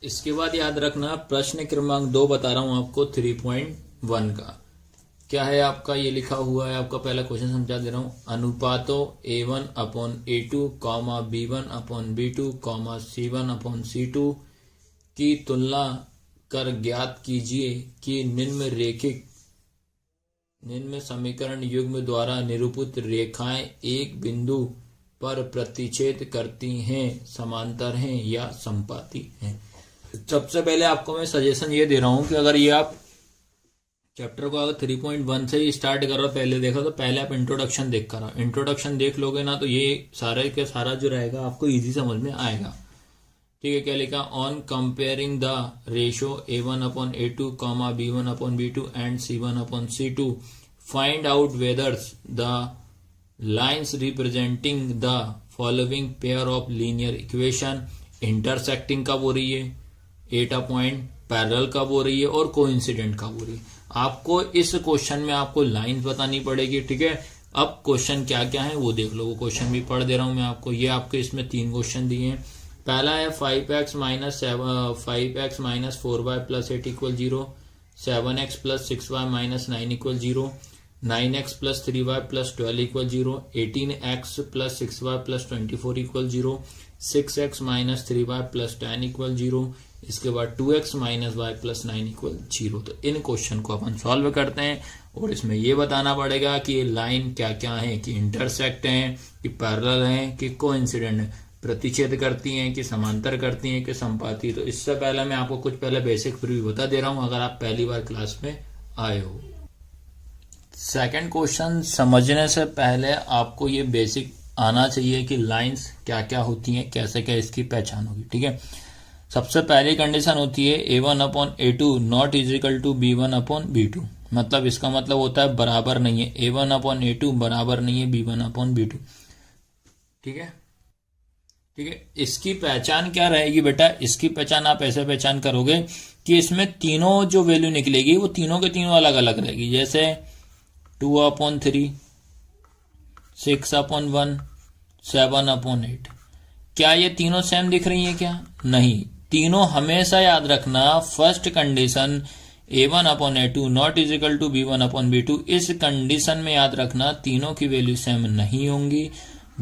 इसके बाद याद रखना प्रश्न क्रमांक 2 बता रहा हूं आपको 3.1 का क्या है आपका, ये लिखा हुआ है आपका पहला क्वेश्चन समझा दे रहा हूं। अनुपातों A1/A2 B1/B2 C1/C2 की तुलना कर ज्ञात कीजिए कि निम्न समीकरण युग्म द्वारा निरूपित रेखाएं एक बिंदु पर प्रतिच्छेद करती हैं, समांतर हैं या समपाती हैं। सबसे पहले आपको मैं सजेशन ये दे रहा हूं कि अगर ये आप चैप्टर को अगर 3.1 से ही स्टार्ट कर रहे हो, पहले देखो तो पहले आप इंट्रोडक्शन देख कर आओ। इंट्रोडक्शन देख लोगे ना तो ये सारे के सारा जो रहेगा आपको इजी समझ में आएगा। ठीक है, क्या लिखा, on comparing the ratio A1/A2 B1/B2 and C1/C2 find out whether the lines representing the following pair of linear equation intersecting कब हो रही है, एटा पॉइंट पैरेलल कब हो रही है और कोइंसिडेंट कब हो रही है। आपको इस क्वेश्चन में आपको लाइंस बतानी पड़ेगी। ठीक है, अब क्वेश्चन क्या क्या है वो देख लो, वो क्वेश्चन भी पढ़ दे रहा हूं मैं आपको। ये आपके इसमें 3 क्वेश्चन दिए हैं। पहला है 5x - 4y + 8 = 0, 7x + 6y - 9 = 0, 9x + 3y + 12 = 0, 18x + 6y + 24 = 0, 6x - 3y + 10 = 0, इसके बाद 2x - y + 9 = 0। तो इन क्वेश्चन को अपन सॉल्व करते हैं और इसमें ये बताना पड़ेगा कि ये लाइन क्या क्या है, कि इंटरसेक्ट हैं, कि पैरेलल हैं, कि कोइंसिडेंट है, प्रतिच्छेद करती हैं, कि समांतर करती हैं, कि संपाती। तो इससे पहले मैं आपको कुछ पहले बेसिक प्रीव्यू बता दे रहा हूं अगर आप पहली बार क्लास में आए हो। सेकंड क्वेश्चन समझने से पहले आपको ये बेसिक आना चाहिए कि लाइंस क्या क्या होती हैं, कैसे क्या इसकी पहचान होगी। ठीक है, सबसे पहली कंडीशन होती है A1/A2 not equal to B1/B2। मतलब इसका मतलब होता है बराबर नहीं है, A1/A2 बराबर नहीं है B1/B2। ठीक है, ठीक है, इसकी पहचान क्या रहेगी बेटा, इसकी पहचान आप ऐसे पहचान करोगे कि इसमें तीनों जो वैल्यू निकलेगी वो तीनों के तीनों अलग अलग रहेगी। जैसे 2/3, 6/1, 7/8। क्या ये तीनों सेम दिख रही है क्या? नहीं, तीनों हमेशा याद रखना first condition A1/A2 not equal to B1/B2, इस कंडीशन में याद रखना तीनों की वैल्यू सेम नहीं होंगी।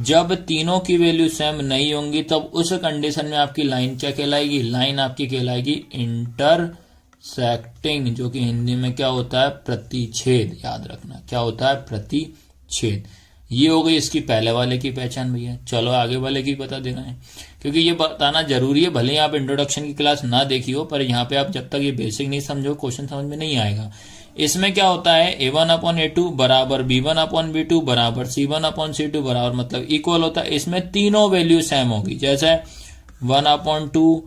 जब तीनों की वैल्यू सेम नहीं होंगी तब उस कंडीशन में आपकी लाइन क्या कहलाएगी, लाइन आपकी कहलाएगी इंटरसेक्टिंग, जो कि हिंदी में क्या होता है, प्रतिच्छेद। याद रखना क्या होता है, प्रतिच्छेद। ये हो गई इसकी पहले वाले की पहचान भैया। चलो आगे वाले की बता देना है, क्योंकि ये बताना जरूरी है। भले ही आप इंट्रोडक्शन की क्लास ना देखी हो, पर यहाँ पे आप जब तक ये बेसिक नहीं समझो क्वेश्चन समझ में नहीं आएगा। इसमें क्या होता है, A1/A2 बराबर B1/B2 बराबर C1/C2 बराबर मतलब इक्वल होता है। इसमें तीनों वैल्यू सेम होगी। जैसे 1/2,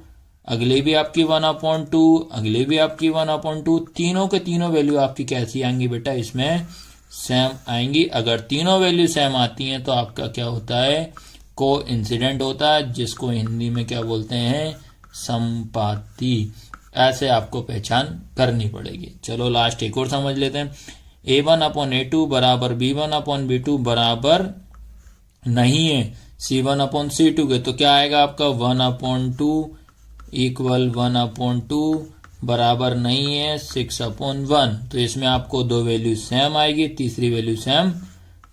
अगले भी आपकी 1/2, अगले भी आपकी 1/2, तीनों के तीनों वैल्यू आपकी कैसी आएंगी बेटा, इसमें सेम आएंगी। अगर तीनों वैल्यू सेम आती हैं तो आपका क्या होता है, कोइंसिडेंट होता है, जिसको हिंदी में क्या बोलते हैं, समपाती। ऐसे आपको पहचान करनी पड़ेगी। चलो लास्ट एक और समझ लेते हैं। A1/A2 बराबर B1/B2 बराबर नहीं है C1/C2 के, तो क्या आएगा आपका 1/2 इक्वल 1/2 बराबर नहीं है 6/1। तो इसमें आपको दो वैल्यू सेम आएगी, तीसरी वैल्यू सेम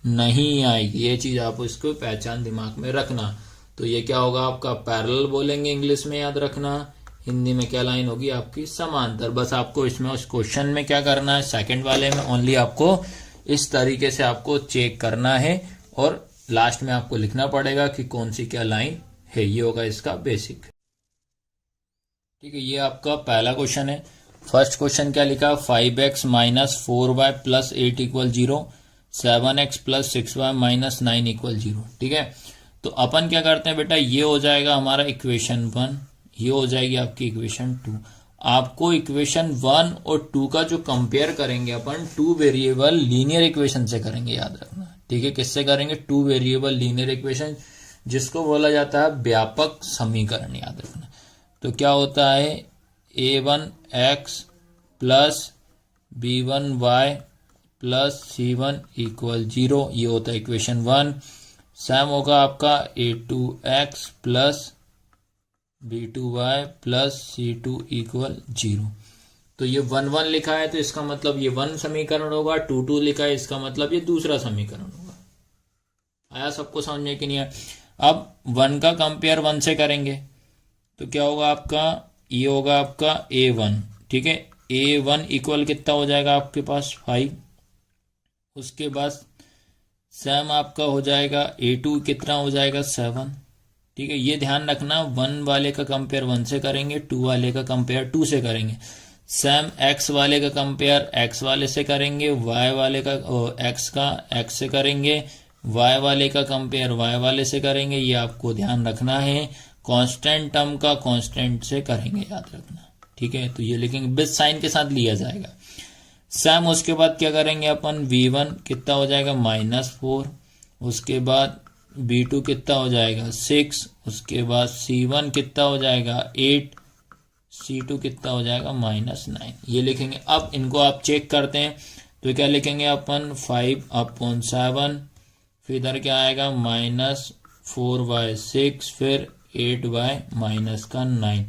नहीं आएगी। ये चीज आप इसको पहचान दिमाग में रखना। तो ये क्या होगा आपका, पैरेलल बोलेंगे इंग्लिश में, याद रखना। हिंदी में क्या लाइन होगी आपकी, समांतर। बस आपको इसमें उस क्वेश्चन में क्या करना है, सेकंड वाले में ओनली आपको इस तरीके से आपको चेक करना है और लास्ट में आपको लिखना पड़ेगा कि कौन सी क्या लाइन है। ये होगा इसका बेसिक। ठीक है, ये आपका पहला क्वेश्चन है। फर्स्ट क्वेश्चन क्या लिखा, 5x - 4y + 8 = 0, 7x + 6y - 9 = 0। ठीक है, तो अपन क्या करते हैं बेटा, ये हो जाएगा हमारा इक्वेशन 1, ये हो जाएगी आपकी इक्वेशन 2। आपको इक्वेशन 1 और 2 का जो कंपेयर करेंगे अपन 2 वेरिएबल लीनियर इक्वेशन से करेंगे, याद रखना। ठीक है, किससे करेंगे, 2 वेरिएबल लीनियर इक्वेशन, जिसको बोला जाता है व्यापक समीकरण, याद रखना। तो क्या होता है, A1x + B1y + C1 = 0, ये होता है इक्वेशन 1। सेम होगा आपका A2x + B2y plus C2 equal 0। तो ये 1 1 लिखा है तो इसका मतलब ये 1 समीकरण होगा, 2 2 लिखा है इसका मतलब ये दूसरा समीकरण होगा। आया सबको समझ में कि नहीं आया? अब 1 का कंपेयर 1 से करेंगे तो क्या होगा आपका, ये होगा आपका A1, ठीक है। A1 इक्वल कितना हो जाएगा आपके पास 5। उसके बाद सेम आपका हो जाएगा A2 कितना हो जाएगा 7, ठीक है। ये ध्यान रखना 1 वाले का कंपेयर 1 से करेंगे, 2 वाले का कंपेयर 2 से करेंगे। सेम x वाले का कंपेयर x वाले से करेंगे, y वाले का x का x से करेंगे, y वाले का कंपेयर y वाले से करेंगे। ये आपको ध्यान रखना है। कांस्टेंट टर्म का कांस्टेंट से करेंगे, याद रखना, ठीक है। तो ये लिखेंगे विद साइन के साथ लिया जाएगा। सेम उसके बाद क्या करेंगे अपन, v1 कितना हो जाएगा -4, उसके बाद b2 कितना हो जाएगा 6, उसके बाद c1 कितना हो जाएगा 8, C2 कितना हो जाएगा -9, ये लिखेंगे। अब इनको आप चेक करते हैं तो क्या लिखेंगे अपन 5/7, फिर इधर क्या आएगा -4/6, फिर 8/-9।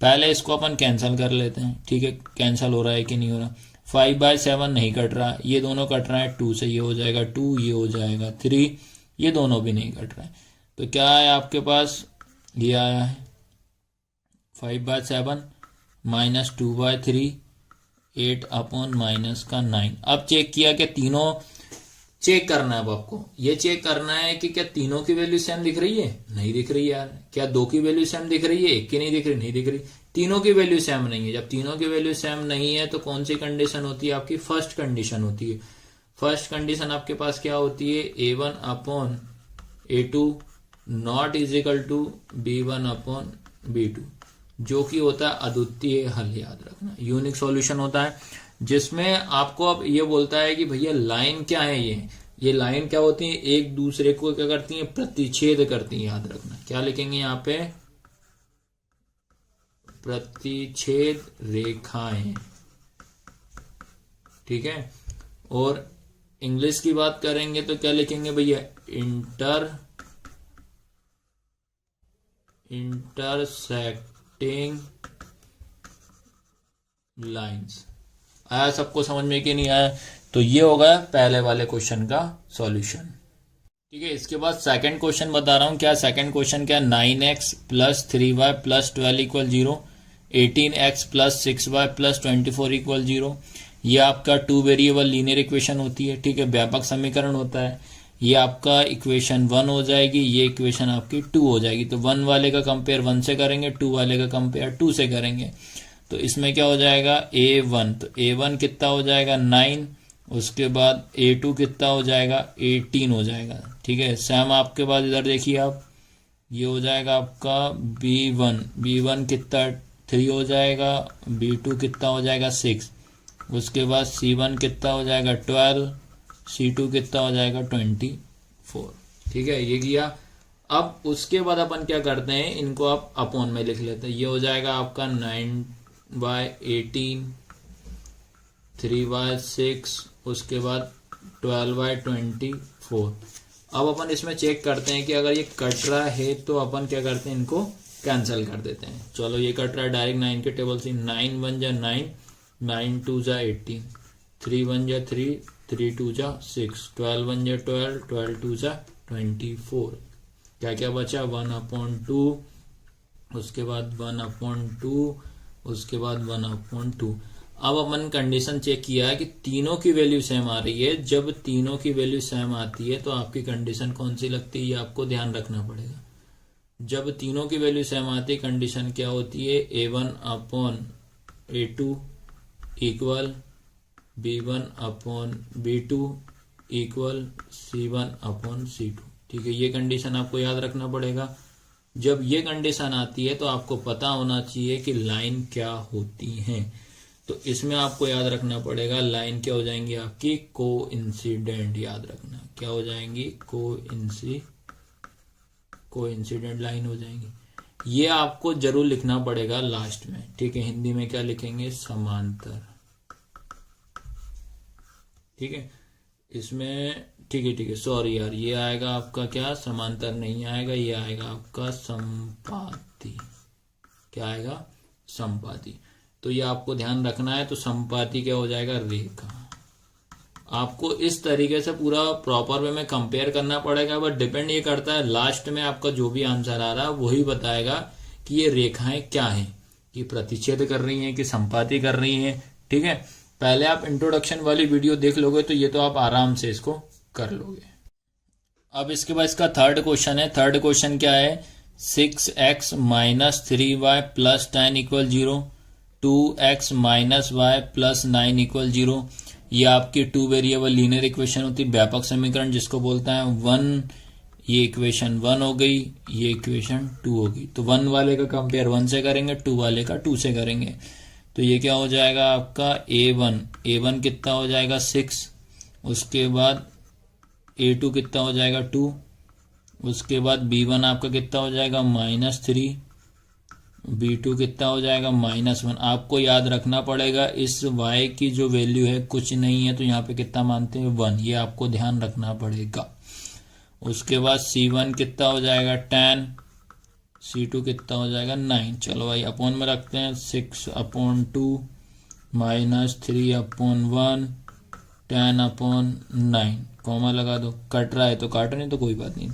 पहले इसको अपन कैंसिल कर लेते हैं, ठीक है। कैंसिल हो रहा है कि नहीं हो रहा? 5/7 नहीं कट रहा, ये दोनों कट रहा है 2 से, ये हो जाएगा 2, ये हो जाएगा 3, ये दोनों भी नहीं कट रहा है। तो क्या है आपके पास, ये आया है 5/7 -2/3, 8/-9। अब चेक किया कि तीनों, चेक करना है अब आपको, ये चेक करना है कि क्या तीनों की वैल्यू सेम दिख रही है, नहीं दिख रही यार। क्या 2 की वैल्यू सेम दिख रही है, 1 की नहीं दिख रही, नहीं दिख रही। तीनों की वैल्यू सेम नहीं है। जब तीनों की वैल्यू सेम नहीं है तो कौन सी कंडीशन होती है आपकी, फर्स्ट कंडीशन होती है। फर्स्ट कंडीशन आपके पास क्या होती है, A1/A2 not is equal to B1/B2, जो कि होता है अद्वितीय हल, याद रखना, यूनिक सॉल्यूशन होता है। जिसमें आपको अब ये बोलता है कि भैया लाइन क्या है, ये लाइन क्या होती है, एक दूसरे को क्या करती है, प्रतिच्छेद करती है, याद रखना। क्या लिखेंगे यहाँ पे, प्रतिच्छेद रेखाएं, ठीक है। और इंग्लिश की बात करेंगे तो क्या लिखेंगे भैया, इंटरसेक्टिंग लाइंस। आया सबको समझ में कि नहीं आया? तो ये होगा पहले वाले क्वेश्चन का सॉल्यूशन, ठीक है। इसके बाद सेकंड क्वेश्चन बता रहा हूं। क्या सेकंड क्वेश्चन क्या, 9x + 3y + 12 = 0, 18x + 6y + 24 = 0। ये आपका 2 वेरिएबल लीनियर इक्वेशन होती है, ठीक है, व्यापक समीकरण होता है। ये आपका इक्वेशन 1 हो जाएगी, ये इक्वेशन आपकी 2 हो जाएगी। तो 1 वाले का कंपेयर 1 से करेंगे, 2 वाले का कंपेयर 2 से करेंगे। तो इसमें क्या हो जाएगा A1, तो A1 कितना हो जाएगा 9, उसके बाद A2 कितना हो जाएगा 18 हो जाएगा, ठीक है। सेम आपके पास इधर देखिए आप, ये हो जाएगा आपका B1 कितना 3 हो जाएगा, B2 कितना हो जाएगा 6, उसके बाद C1 कितना हो जाएगा 12, C2 कितना हो जाएगा 24, ठीक है, ये किया। अब उसके बाद अपन क्या करते हैं, इनको आप अपॉन में लिख लेते हैं। ये हो जाएगा आपका 9/18, 3/6, उसके बाद 12/24। अब अपन इसमें चेक करते हैं कि अगर ये कट रहा है तो अपन क्या करते हैं, इनको कैंसिल कर देते हैं। चलो ये कट रहा है, डायरेक्ट 9 के टेबल से 9 × 1 = 9, 9 × 2 = 18, 3 × 1 = 3, 3 × 2 = 6, 12 × 1 = 12, 12 × 2 = 24। क्या क्या बचा, 1/2, उसके बाद 1/2, उसके बाद 1/2। अब अपन कंडीशन चेक किया है कि तीनों की वैल्यू सेम आ रही है। जब तीनों की वैल्यू सेम आती है तो आपकी कंडीशन कौन सी लगती है, ये आपको ध्यान रखना पड़ेगा। जब तीनों की वैल्यू सेम आती है कंडीशन क्या होती है, A1/A2 equal B1/B2 equal C1/C2, ठीक है। ये कंडीशन आपको याद रखना पड़ेगा। जब ये कंडीशन आती है तो आपको पता होना चाहिए कि लाइन क्या होती है। तो इसमें आपको याद रखना पड़ेगा लाइन क्या हो जाएंगी आपकी, कोइंसिडेंट, याद रखना क्या हो जाएंगी, कोइंसिडेंट लाइन हो जाएंगी। ये आपको जरूर लिखना पड़ेगा लास्ट में, ठीक है। हिंदी में क्या लिखेंगे, समांतर, ठीक है। इसमें ठीक है, सॉरी यार, ये आएगा आपका क्या, समांतर नहीं आएगा, ये आएगा आपका संपाती, क्या आएगा, समपाती। तो ये आपको ध्यान रखना है। तो समपाती क्या हो जाएगा, रेखा। आपको इस तरीके से पूरा प्रॉपर वे में कंपेयर करना पड़ेगा, बट डिपेंड ये करता है लास्ट में आपका जो भी आंसर आ रहा है वही बताएगा कि ये रेखाएं क्या हैं, कि प्रतिच्छेद कर रही हैं कि संपाती कर रही हैं। ठीक है, पहले आप इंट्रोडक्शन वाली वीडियो देख लोगे तो ये तो आप आराम से इसको कर लोगे। अब इसके बाद इसका थर्ड क्वेश्चन है। थर्ड क्वेश्चन क्या है, 6x minus 3y plus 10 equal 0, 2x minus y plus 9 equal 0। ये आपकी 2 वेरिएबल लीनियर इक्वेशन होती है, व्यापक समीकरण जिसको बोलता है 1। ये इक्वेशन 1 हो गई, ये इक्वेशन 2 हो गई। तो 1 वाले का कंपेयर 1 से करेंगे, 2 वाले का 2 से करेंगे। तो ये क्या हो जाएगा आपका a1 कितना हो जाएगा 6, उसके बाद a2 कितना हो जाएगा 2, उसके बाद b1 आपका कितना हो जाएगा -3, b2 कितना हो जाएगा -1। आपको याद रखना पड़ेगा इस y की जो वैल्यू है कुछ नहीं है, तो यहाँ पे कितना मानते हैं 1, ये आपको ध्यान रखना पड़ेगा। उसके बाद c1 कितना हो जाएगा 10, c2 कितना हो जाएगा 9। चलो भाई अपॉन में रखते हैं, 6/2 -3/1 10/9, कॉमा लगा दो। कट रहा है तो काटो, नहीं तो कोई बात नहीं।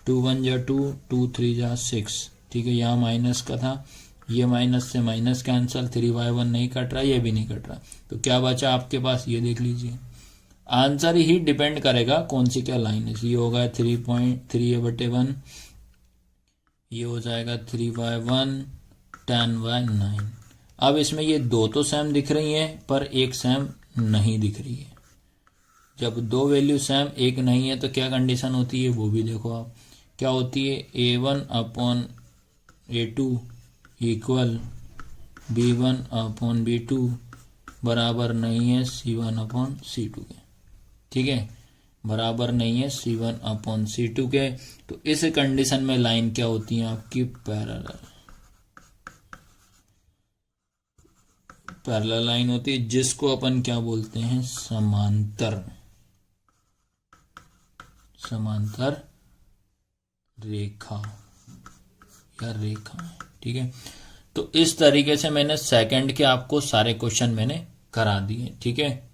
2 1 जा 2, 2 3 जा 6। ठीक है, यहाँ माइनस का था, ये माइनस से माइनस कैंसल, 3y1 नहीं कट रहा, ये भी नहीं कट रहा। तो क्या बचा आपके पास, ये देख लीजिए। आंसर ही डिपेंड करेगा कौन सी क्या लाइन है। ये होगा 3.3/1, ये हो जाएगा 3y1 10y9। अब इसमें ये दो तो सेम दिख रही हैं पर एक सेम नहीं दिख रही है। जब दो वैल्यू सेम एक नहीं है तो क्या कंडीशन होती है वो भी देखो आप। क्या होती है, a1/a2 इक्वल b1/b2 बराबर नहीं है c1/c2 के। ठीक है, बराबर नहीं है c1/c2 के। तो इस कंडीशन में लाइन क्या होती है आपकी, पैरेलल लाइन होती है, जिसको अपन क्या बोलते हैं, समांतर रेखा या रेखा। ठीक है, तो इस तरीके से मैंने सेकंड के आपको सारे क्वेश्चन मैंने करा दिए। ठीक है।